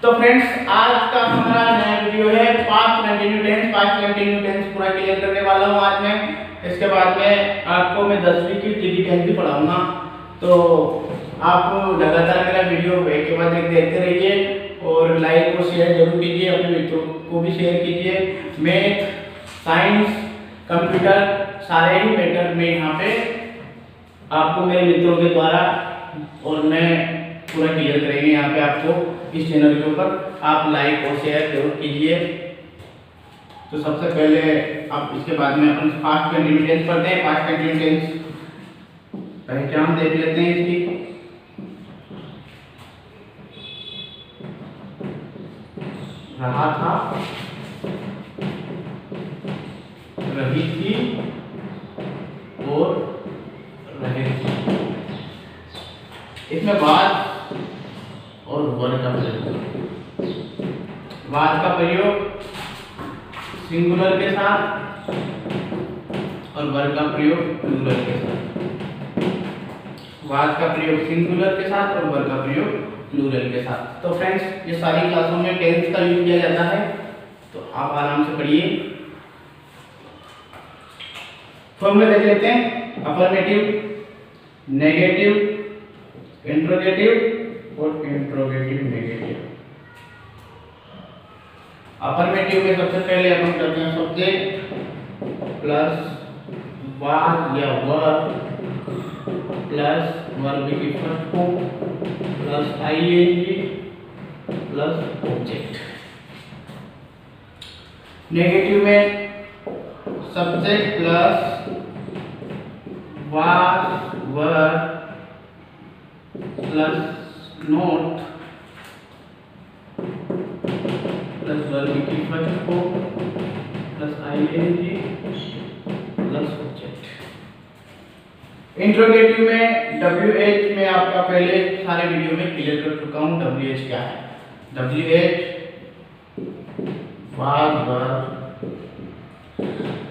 तो फ्रेंड्स आज का हमारा नया वीडियो है पास्ट कंटिन्यू टेंस पूरा क्लियर करने वाला हूँ आज मैं। इसके बाद में आपको मैं 10वीं की टीडी टेंस भी पढ़ाऊंगा, तो आप लगातार मेरा वीडियो एक के बाद एक देखते रहिए और लाइक और शेयर जरूर कीजिए, अपने मित्रों को भी शेयर कीजिए। मैथ, साइंस, कंप्यूटर सारे ही मैटर में यहाँ पे आपको मेरे मित्रों के द्वारा और मैं पूरा क्लियर करेंगे यहाँ पे आपको इस चैनल के ऊपर। आप लाइक और शेयर जरूर कीजिए। तो सबसे पहले आप इसके बाद में अपन पास्ट कंटिन्यू टेंस पढ़ते हैं। पास्ट कंटिन्यू टेंस पहचान देख लेते हैं इसकी। रहा था, रही थी और रहे थे। इसमें बाद और वर्ग का प्रयोग। बाद का प्रयोग सिंगुलर के साथ और वर्ग का प्रयोग प्लूरल के साथ। बाद का प्रयोग सिंगुलर के साथ और वर्ग का प्रयोग प्लूरल के साथ। तो फ्रेंड्स ये सारी क्लासों में टेंस का यूज किया जाता है, तो आप आराम से पढ़िए। फॉर्मूला देख लेते हैं। अफर्मेटिव, नेगेटिव, इंट्रोगेटिव और इंट्रोगेटिव नेगेटिव। अफर्मेटिव में सबसे पहले अपन करते हैं सब्जेक्ट प्लस वाज या वर्ब प्लस वर्ब की first form plus ING plus object. Negative में subject plus was verb plus not plus verb की first form plus ING plus object. Interrogative में WH में आपका पहले सारे वीडियो में क्लियर कर चुका हूँ। WH क्या है? WH was verb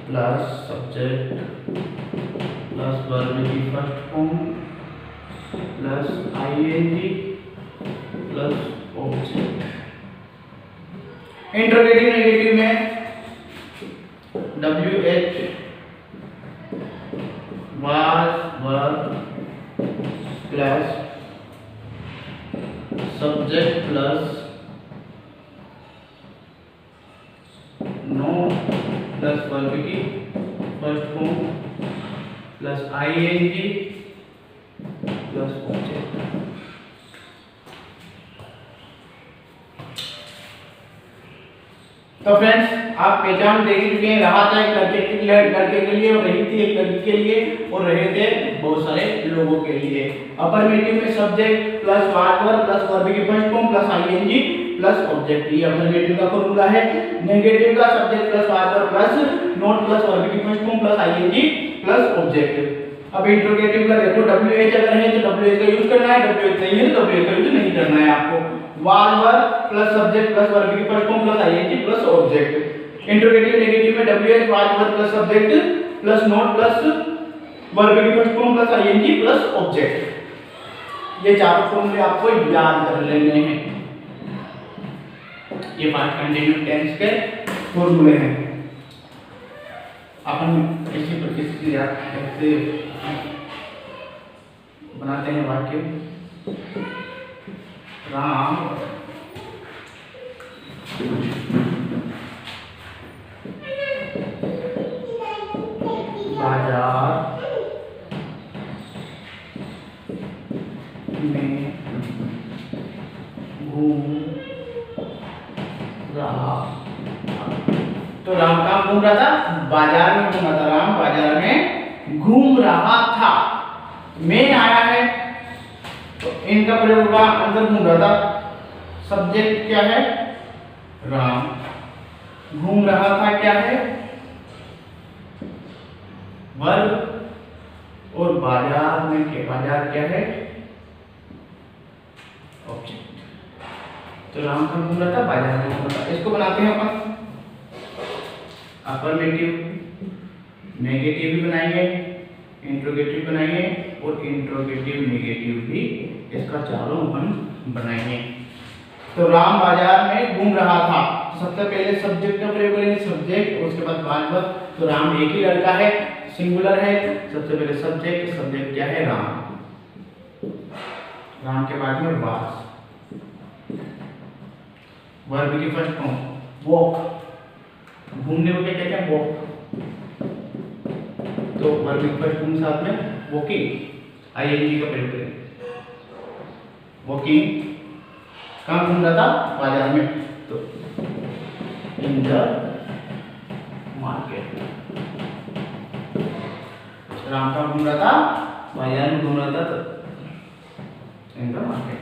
plus subject plus verb की first form plus ING plus object. Interrogative negative में WH was verb plus subject plus not plus verb की first form plus ING plus object. तो friends आप पहचान देख चुके हैं। रहा था एक लड़के के लिए और रही थी एक लड़की के लिए और रहे थे बहुत सारे लोगों के लिए। अफर्मेटिव में subject plus verb plus verb की first form plus ING plus object. ये अफर्मेटिव का फॉर्मूला है। नेगेटिव का subject plus verb plus not plus verb की first form plus ING plus object. अब इंट्रोगेटिव का देखो WH अगर है तो WH का यूज करना है, WH नहीं है तो WH का यूज नहीं करना है आपको। Was verb plus subject plus verb की first form plus ING plus object. Interrogative negative में WH was verb plus subject plus not plus verb की first form plus ING plus object. ये चारों फॉर्मूले आपको याद कर लेने हैं। ये पास्ट कंटिन्यू टेंस के फॉर्मूले हैं। अपन इसी पर किसी ऐसे बनाते हैं वाक्य। राम बाजार में घूम रहा। तो राम कहाँ घूम रहा था? बाजार में घूम रहा था। राम बाजार में घूम रहा था। में आया है तो इनका प्रयोग होगा। अंदर घूम रहा था। सब्जेक्ट क्या है? राम। घूम रहा था क्या है? वर्ब। और बाजार में के बाजार क्या है? ऑब्जेक्ट। तो राम कहाँ घूम रहा था? बाजार में घूम रहा था। इसको बनाते हैं अपन अफर्मेटिव, नेगेटिव भी बनाएंगे, इंट्रोगेटिव बनाएंगे और इंट्रोगेटिव नेगेटिव भी इसका चारों अपन बनाएंगे। तो राम बाजार में घूम रहा था। तो सबसे पहले सब्जेक्ट का प्रयोग करेंगे, सब्जेक्ट, उसके बाद वाचक। तो राम एक ही लड़का है, सिंगुलर है। सबसे पहले सब्जेक्ट, सब्जेक्ट क्या है? राम। राम के बाद में वास, वर्ब की फर्स्ट फॉर्म वॉक, घूमने को क्या कहते हैं? वॉक। तो वर्ब की फर्स्ट फॉर्म साथ में वॉकिंग, आईएनजी का प्रयोग करें। वॉकिंग, कहाँ घूम रहा था? बाजार में। तो इन द मार्केट। राम कहाँ घूम रहा था? बाजार में घूम रहा था। तो इन द मार्केट,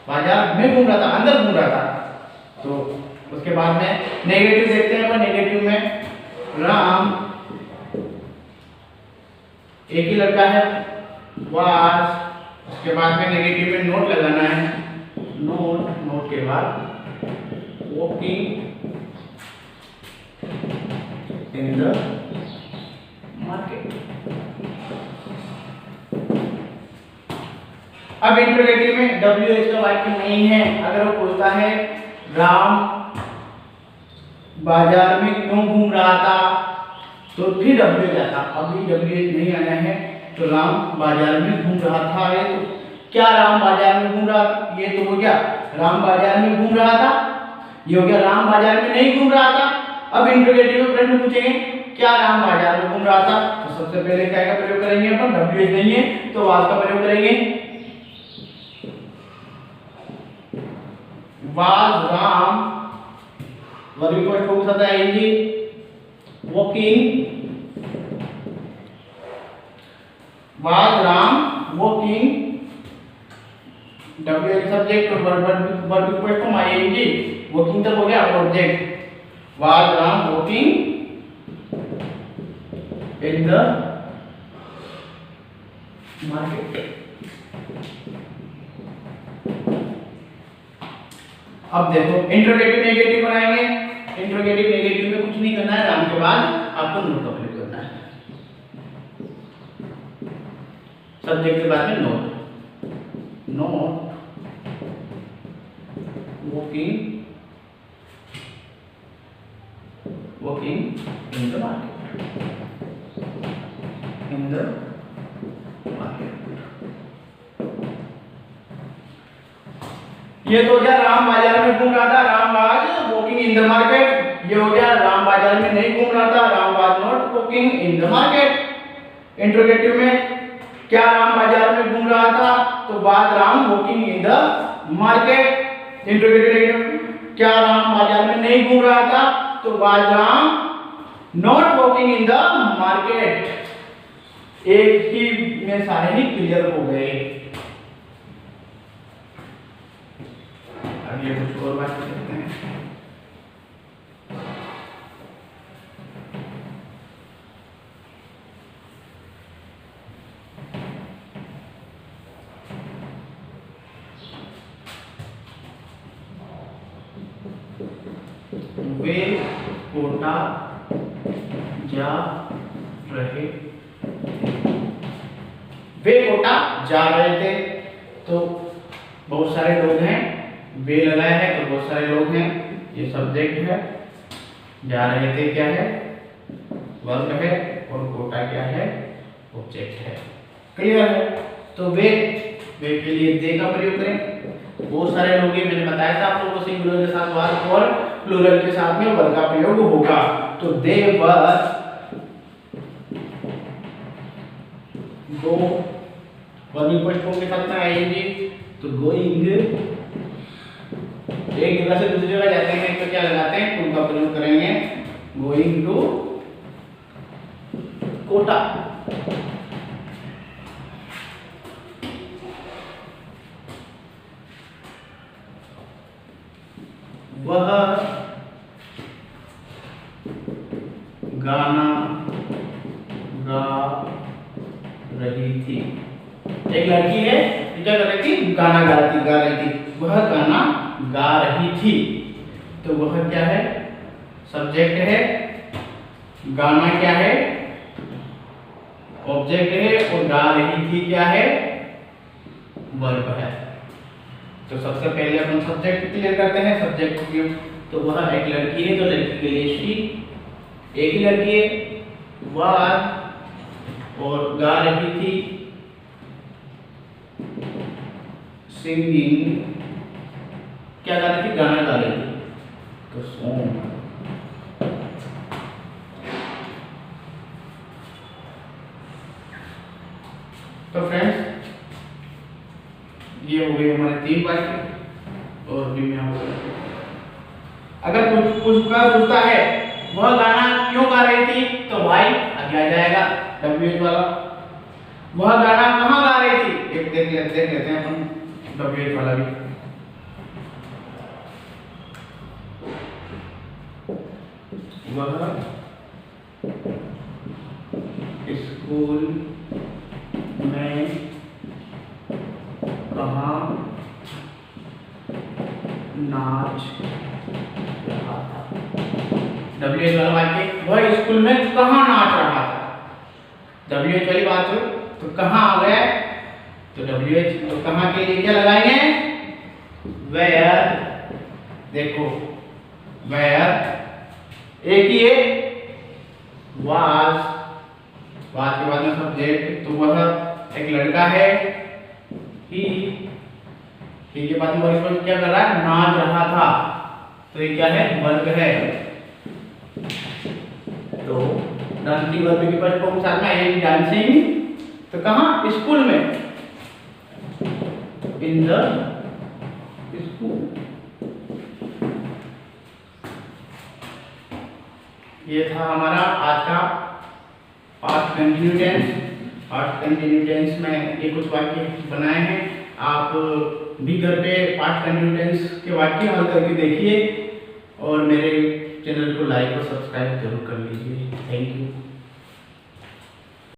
बाजार में घूम रहा था, अंदर घूम रहा था। तो उसके बाद में नेगेटिव देखते हैं। नेगेटिव में राम एक ही लड़का है, वाज। उसके बाद में नेगेटिव में नोट लगाना है, नोट, नोट के बाद वॉकिंग इन द मार्केट। अब इंटरोगेटिव में WH का वाक्य नहीं है। अगर वो पूछता है राम बाजार में क्यों घूम रहा था, तो फिर WH आता। अभी WH नहीं आया है, तो राम बाजार में घूम रहा था है। तो क्या राम बाजार में घूम रहा था? ये तो हो गया राम बाजार में घूम रहा था, ये हो गया राम बाजार में नहीं घूम रहा था। अब इंटरोगेटिव में प्रश्न पूछेंगे क्या राम बाजार में घूम रहा था, तो सबसे पहले क्या का प्रयोग करेंगे अपन? WH नहीं है तो वाज का प्रयोग करेंगे। वाज राम, वर्ब का फॉर्म होता है ING, walking, was Ram walking, WH subject और वर्ब का फॉर्म आईएनजी, वॉकिंग तक हो गया object. Was Ram walking in the market. अब देखो इंट्रोगेटिव नेगेटिव बनाएंगे। इंट्रोगेटिव नेगेटिव में कुछ नहीं करना है, राम के बाद आपको नोट का प्रयोग करना है। सब्जेक्ट के बाद में note, note walking, walking in the market, in the market. ये तो हो गया राम बाजार में घूम रहा था, Ram was walking in the market. ये हो गया राम बाजार में नहीं घूम रहा था, Ram was not walking in the market. Interrogative में क्या राम बाजार में घूम रहा था, तो was Ram walking in the market. Interrogative क्या राम बाजार में नहीं घूम रहा था, तो was Ram not walking in the market. एक ही में सारे ही क्लियर हो गए। अब ये कुछ और बात करते हैं। वे कोटा जा रहे थे, वे कोटा जा रहे थे। तो बहुत सारे लोग हैं, वे लगाया है तो बहुत सारे लोग हैं। ये सब्जेक्ट है, जा रहे थे क्या है? वर्ब है, और कोटा क्या है? ऑब्जेक्ट है। क्लियर है? तो वे के लिए दे का प्रयोग करें। बहुत सारे लोग हैं, मैंने बताया था आप लोगों को, सिंगुलर के साथ वर्ब और प्लूरल के साथ में वर्ब का प्रयोग होगा। तो दे वर गो, वर्ब के साथ में आएंगे तो गोइंग, एक जगह से दूसरी जगह जाते हैं तो क्या लगाते हैं? टू का प्रयोग करेंगे, गोइंग टू कोटा। वह गाना गा रही थी। एक लड़की है, क्या कर रही थी? गाना गा रही थी। वह गाना गा रही थी। तो वह क्या है? सब्जेक्ट है। गाना क्या है? ऑब्जेक्ट है। और गा रही थी क्या है? वर्ब है। तो सबसे पहले अपन सब्जेक्ट क्लियर करते हैं। सब्जेक्ट क्यों, तो वह एक लड़की है, तो लड़की के लिए शी, एक ही लड़की है, वह और गा रही थी, सिंगिंग, क्या गा रही थी, गाना गा रही थी, तो सॉन्ग। तो फ्रेंड्स ये हो गए हमारे 3 वाक्य और भी में हो गए। अगर पूछता है वह गाना क्यों गा रही थी, तो भाई आगे आ जाएगा WH वाला। वह गाना कहाँ गा रही थी, एक देख लेते हैं अपन WH वाला भी। वह स्कूल में कहाँ नाच रहा था। WH वाला वाक्य, वह स्कूल में कहाँ नाच रहा था। WH वाली बात हो तो कहाँ आ गया, तो WH तो कहाँ के लिए क्या लगाएंगे, वेयर। देखो वेयर एक ही है, वाज के बाद में सब्जेक्ट, तो वह एक लड़का है, ही के बाद में वर्ग क्या कर रहा है, नाच रहा था, तो ये क्या है, वर्ग है। तो डांसिंग वर्ग के फर्स्ट फॉर्म साथ में है डांसिंग, तो कहाँ, स्कूल में, इन द स्कूल। ये था हमारा आज का past continue tense. Past continue tense में ये कुछ वाक्य बनाए हैं, आप भी घर पे पास्ट कंटिन्यू टेंस के वाक्य हल करके देखिए और मेरे चैनल को लाइक और सब्सक्राइब जरूर कर लीजिए। Thank you.